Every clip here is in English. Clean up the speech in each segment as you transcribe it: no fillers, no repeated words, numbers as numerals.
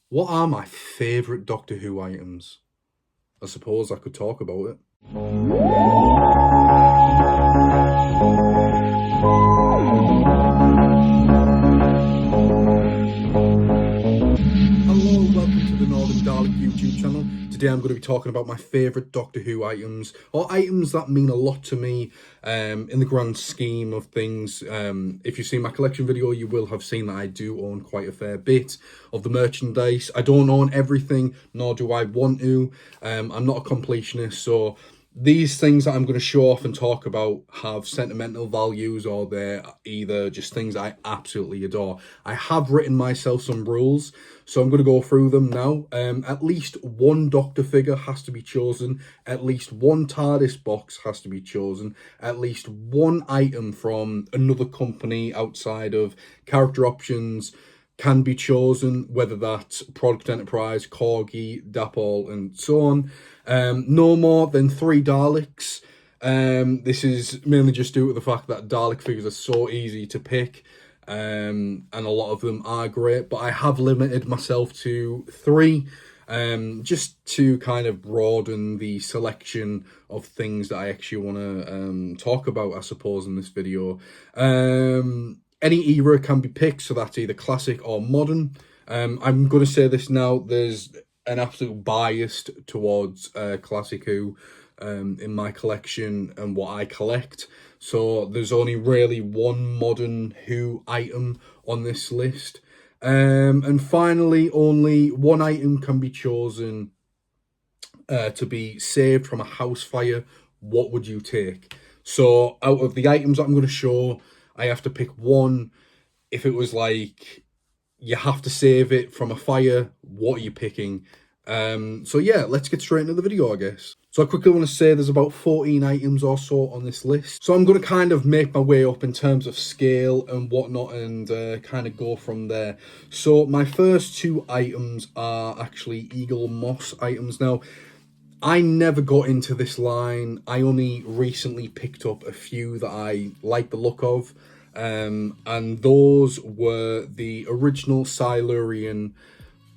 What are my favourite Doctor Who items? I suppose I could talk about it. Hello, welcome to the Northern Dalek YouTube channel. Today I'm going to be talking about my favourite Doctor Who items, or items that mean a lot to me in the grand scheme of things. If you've seen my collection video, you will have seen that I do own quite a fair bit of the merchandise. I don't own everything, nor do I want to. I'm not a completionist, so these things that I'm going to show off and talk about have sentimental values, or they're either just things I absolutely adore. I have written myself some rules, so I'm going to go through them now. At least one Doctor figure has to be chosen. At least one TARDIS box has to be chosen. At least one item from another company outside of Character Options can be chosen, whether that's Product Enterprise, Corgi, Dapol, and so on. No more than 3 Daleks. This is mainly just due to the fact that Dalek figures are so easy to pick, and a lot of them are great, but I have limited myself to 3, just to kind of broaden the selection of things that I actually want to talk about, I suppose, in this video. Any era can be picked, so that's either classic or modern. I'm going to say this now, there's an absolute bias towards Classic Who in my collection and what I collect. So there's only really one modern Who item on this list. And finally, only one item can be chosen to be saved from a house fire. What would you take? So out of the items that I'm going to show, I have to pick one. If it was like you have to save it from a fire, what are you picking? So yeah, let's get straight into the video, I guess. So I quickly want to say there's about 14 items or so on this list. So I'm going to kind of make my way up in terms of scale and whatnot, and kind of go from there. So my first 2 items are actually Eaglemoss items. Now, I never got into this line. I only recently picked up a few that I like the look of. And those were the original Silurian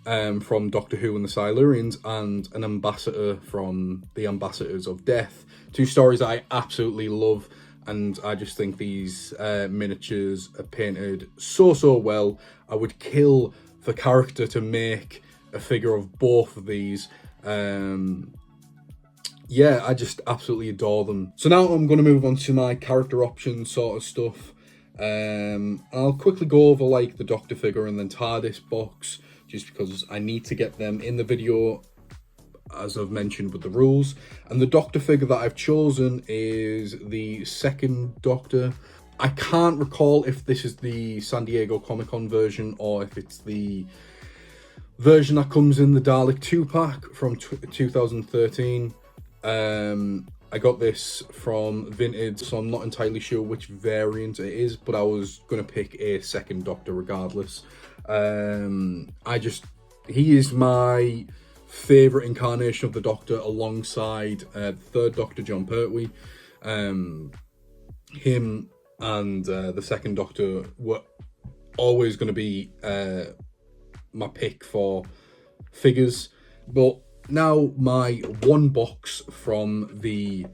from Doctor Who and the Silurians, and an ambassador from the Ambassadors of Death. 2 stories that I absolutely love, and I just think these miniatures are painted so well. I would kill for character to make a figure of both of these. Yeah, I just absolutely adore them. So now I'm going to move on to my character options sort of stuff. I'll quickly go over like the Doctor figure and then TARDIS box, just because I need to get them in the video, as I've mentioned with the rules. And the Doctor figure that I've chosen is the 2nd Doctor. I can't recall if this is the San Diego Comic-Con version or if it's the version that comes in the Dalek 2-pack from 2013. I got this from Vintage, so I'm not entirely sure which variant it is, but I was going to pick a 2nd Doctor regardless. He is my favourite incarnation of the Doctor, alongside 3rd Doctor Jon Pertwee. Him and the 2nd Doctor were always going to be my pick for figures, but now my 1 box from the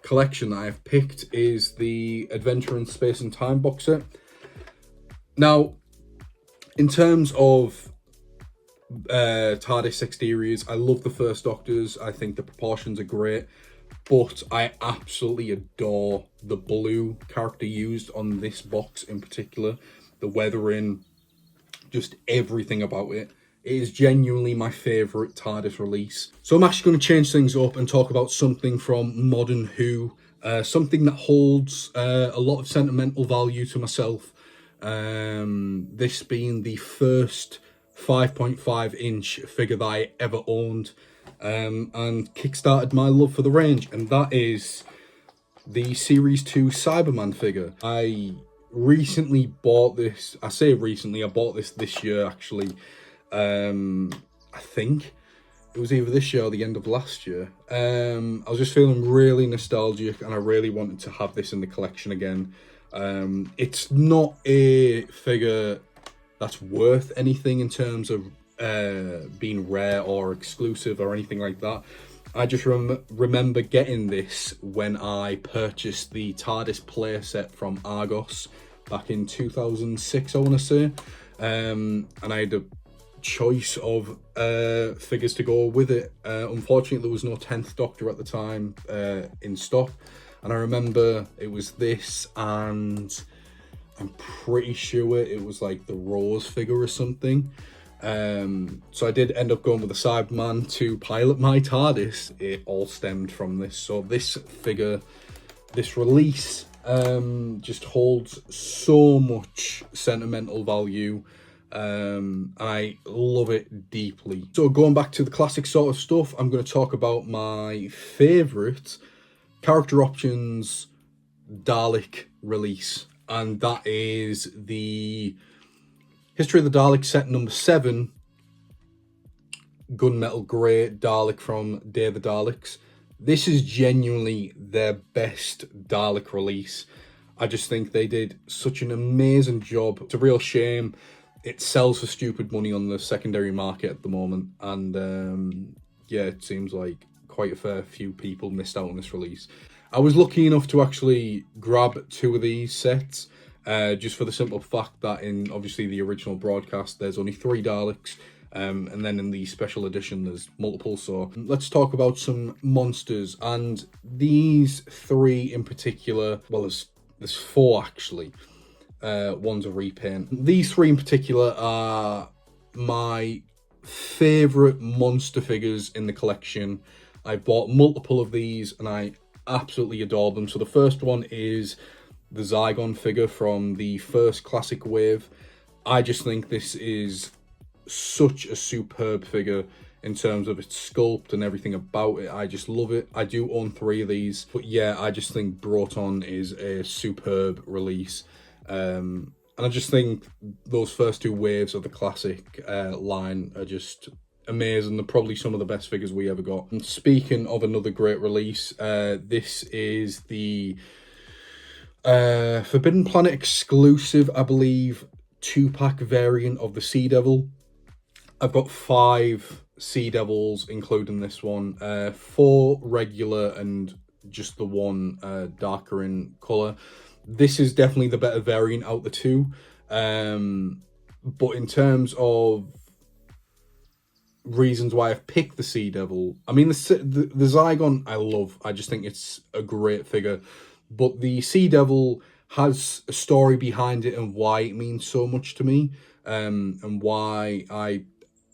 collection that I have picked is the Adventure in Space and Time box set. Now, in terms of TARDIS exteriors, I love the first Doctors. I think the proportions are great, but I absolutely adore the blue character used on this box in particular. The weathering, just everything about it. It is genuinely my favourite TARDIS release. So I'm actually going to change things up and talk about something from modern Who, something that holds a lot of sentimental value to myself. This being the first 5.5-inch figure that I ever owned, and kickstarted my love for the range, and that is the Series 2 Cyberman figure. I recently bought this. I say recently, I bought this year actually. I think it was either this year or the end of last year. I was just feeling really nostalgic, and I really wanted to have this in the collection again. It's not a figure that's worth anything in terms of being rare or exclusive or anything like that. I just remember getting this when I purchased the TARDIS playset from Argos back in 2006, I want to say. And I had a choice of figures to go with it. Unfortunately, there was no 10th Doctor at the time in stock. And I remember it was this, and I'm pretty sure it was like the Rose figure or something. So I did end up going with the Cyberman to pilot my TARDIS. It all stemmed from this. So this figure, this release, just holds so much sentimental value. I love it deeply. So going back to the classic sort of stuff, I'm going to talk about my favourite character options Dalek release, and that is the History of the Daleks set number 7, Gunmetal Grey Dalek from Day of the Daleks. This is genuinely their best Dalek release. I just think they did such an amazing job. It's a real shame it sells for stupid money on the secondary market at the moment, and yeah, it seems like quite a fair few people missed out on this release. I was lucky enough to actually grab 2 of these sets, just for the simple fact that in obviously the original broadcast there's only 3 Daleks, and then in the special edition there's multiple. So let's talk about some monsters, and these 3 in particular, well there's 4 actually. One's a repaint. These 3 in particular are my favourite monster figures in the collection. I bought multiple of these and I absolutely adore them. So the first one is the Zygon figure from the first classic wave. I just think this is such a superb figure in terms of its sculpt and everything about it. I just love it. I do own 3 of these, but yeah, I just think Broton is a superb release. And I just think those first 2 waves of the classic line are just amazing. They're probably some of the best figures we ever got. And speaking of another great release, this is the Forbidden Planet exclusive, I believe, 2-pack variant of the Sea Devil. I've got 5 Sea Devils, including this one. 4 regular and just the one darker in colour. This is definitely the better variant out the 2. But in terms of reasons why I've picked the Sea Devil, I mean, the Zygon I love. I just think it's a great figure. But the Sea Devil has a story behind it and why it means so much to me, and why I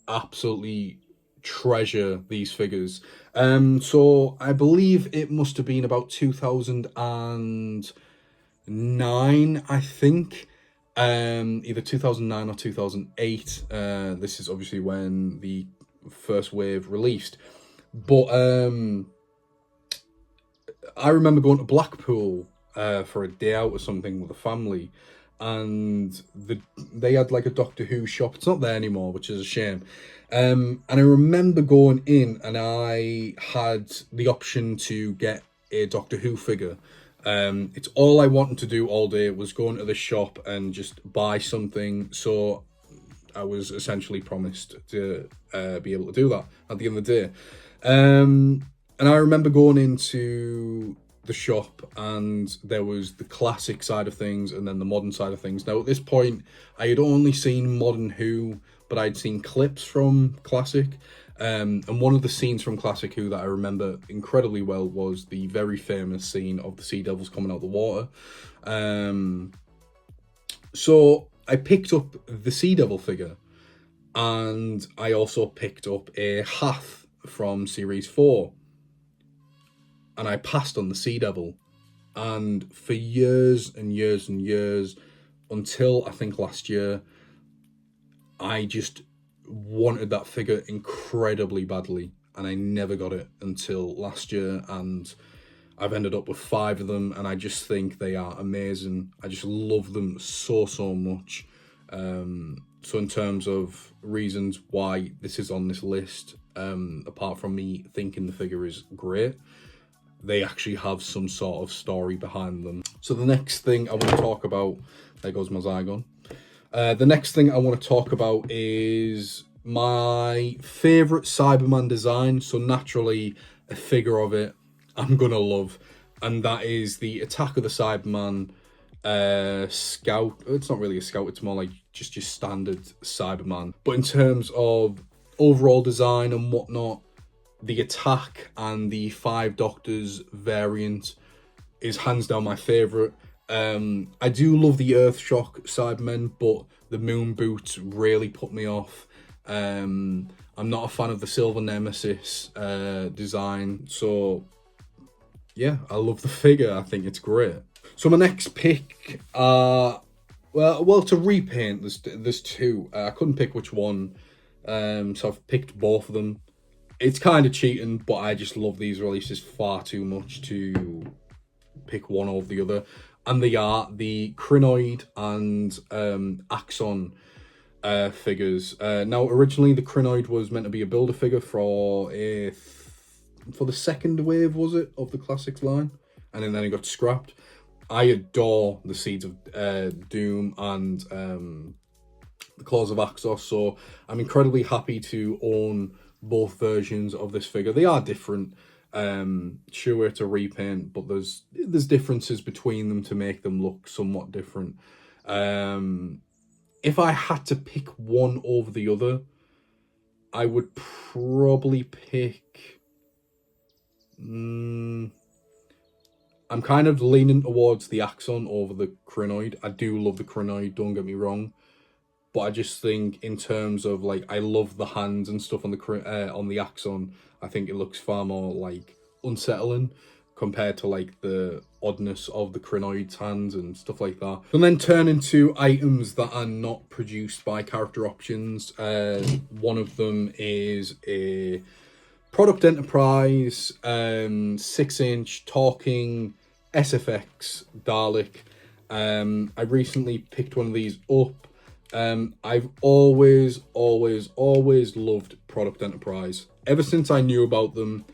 absolutely treasure these figures. So I believe it must have been about 2009, I think. Either 2009 or 2008. This is obviously when the first wave released. But I remember going to Blackpool for a day out or something with a family, and they had like a Doctor Who shop. It's not there anymore, which is a shame. And I remember going in and I had the option to get a Doctor Who figure. It's all I wanted to do all day was go into the shop and just buy something. So I was essentially promised to be able to do that at the end of the day. And I remember going into the shop and there was the classic side of things and then the modern side of things. Now at this point I had only seen Modern Who, but I'd seen clips from Classic. And one of the scenes from Classic Who that I remember incredibly well was the very famous scene of the Sea Devils coming out of the water. So I picked up the Sea Devil figure, and I also picked up a Hath from Series 4. And I passed on the Sea Devil. And for years and years and years, until I think last year, I just wanted that figure incredibly badly, and I never got it until last year, and I've ended up with 5 of them, and I just think they are amazing. I just love them so much. So in terms of reasons why this is on this list, apart from me thinking the figure is great, they actually have some sort of story behind them. So the next thing I want to talk about, there goes my Zygon. The next thing I want to talk about is my favourite Cyberman design. So naturally, a figure of it I'm gonna love, and that is the Attack of the Cyberman Scout. It's not really a Scout, it's more like just your standard Cyberman. But in terms of overall design and whatnot, the Attack and the Five Doctors variant is hands down my favourite. I do love the Earthshock Cybermen, but the Moon Boots really put me off. I'm not a fan of the Silver Nemesis design, so yeah, I love the figure. I think it's great. So my next pick, well, to repaint, there's two. I couldn't pick which one, so I've picked both of them. It's kind of cheating, but I just love these releases far too much to pick one over the other. And they are the Crinoid and Axon figures. Now, originally the Crinoid was meant to be a builder figure for the second wave, was it, of the Classics line, and then it got scrapped. I adore the Seeds of Doom and the Claws of Axos, so I'm incredibly happy to own both versions of this figure. They are different. Sure, it's a repaint, but there's differences between them to make them look somewhat different. If I had to pick one over the other, I would probably pick... I'm kind of leaning towards the Axon over the Crinoid. I do love the Crinoid, don't get me wrong, but I just think in terms of like, I love the hands and stuff on the Axon. I think it looks far more like unsettling compared to like the oddness of the Crinoid's hands and stuff like that. And then turn into items that are not produced by Character Options. One of them is a Product Enterprise 6-inch talking SFX Dalek. I recently picked one of these up. I've always loved Product Enterprise. Ever since I knew about them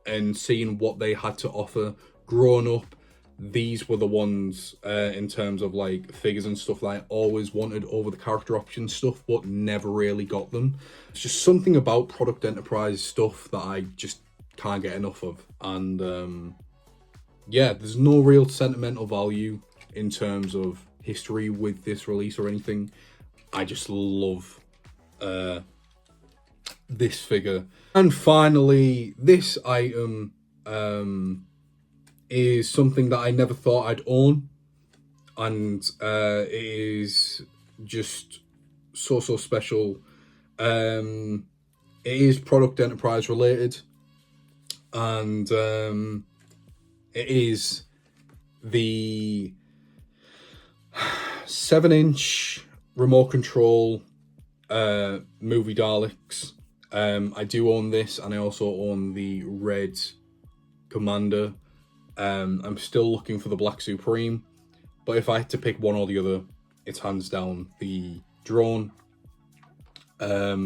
and seeing what they had to offer, growing up, these were the ones in terms of like figures and stuff that I always wanted over the Character Option stuff, but never really got them. It's just something about Product Enterprise stuff that I just can't get enough of. And yeah, there's no real sentimental value in terms of history with this release or anything. I just love this figure. And finally, this item is something that I never thought I'd own, and it is just so special. It is Product Enterprise related, and it is the 7-inch remote control movie Daleks. I do own this, and I also own the Red Commander. I'm still looking for the Black Supreme, but if I had to pick one or the other, it's hands down the drone. I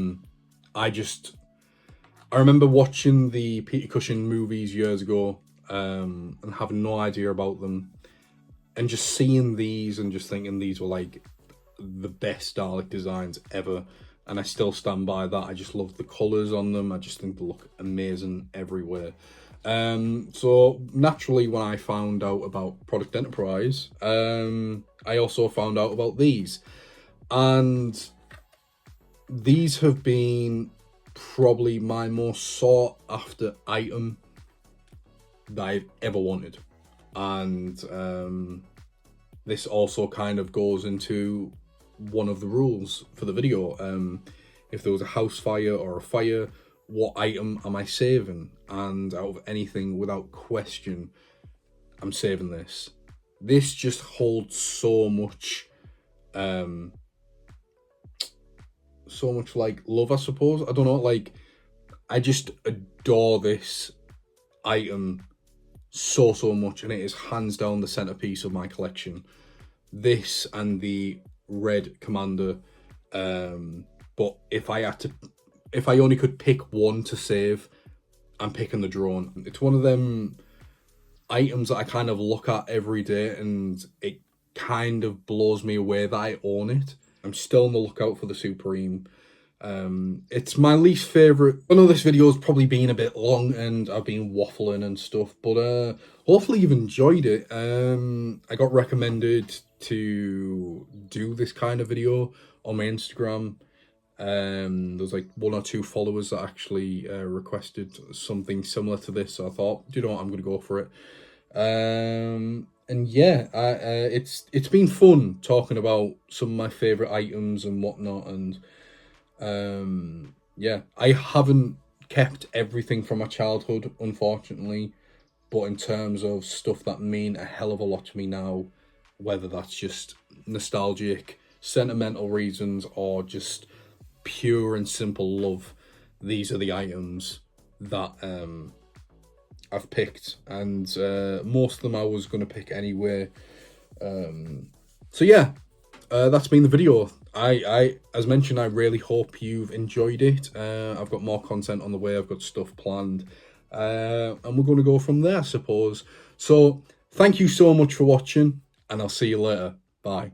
remember watching the Peter Cushing movies years ago, and having no idea about them, and just seeing these and just thinking these were like the best Dalek designs ever. And I still stand by that. I just love the colours on them. I just think they look amazing everywhere. So naturally, when I found out about Product Enterprise, I also found out about these. And these have been probably my most sought after item that I've ever wanted. And this also kind of goes into one of the rules for the video. If there was a house fire or a fire, what item am I saving? And out of anything, without question, I'm saving this. This just holds so much like love, I suppose. I don't know, like I just adore this item so much, and it is hands down the centerpiece of my collection. This and the Red Commander, but if I only could pick one to save, I'm picking the drone. It's one of them items that I kind of look at every day, and it kind of blows me away that I own it. I'm still on the lookout for the Supreme. It's my least favorite. I know this video's probably been a bit long and I've been waffling and stuff, but hopefully you've enjoyed it. I got recommended to do this kind of video on my Instagram. There's like 1 or 2 followers that actually requested something similar to this, so I thought, you know what, I'm gonna go for it. And yeah, it's been fun talking about some of my favorite items and whatnot, and yeah, I haven't kept everything from my childhood, unfortunately, but in terms of stuff that mean a hell of a lot to me now, whether that's just nostalgic, sentimental reasons, or just pure and simple love, these are the items that I've picked, and most of them I was going to pick anyway. So yeah, that's been the video. I as mentioned, I really hope you've enjoyed it. I've got more content on the way. I've got stuff planned, and we're going to go from there, I suppose. So thank you so much for watching, and I'll see you later. Bye.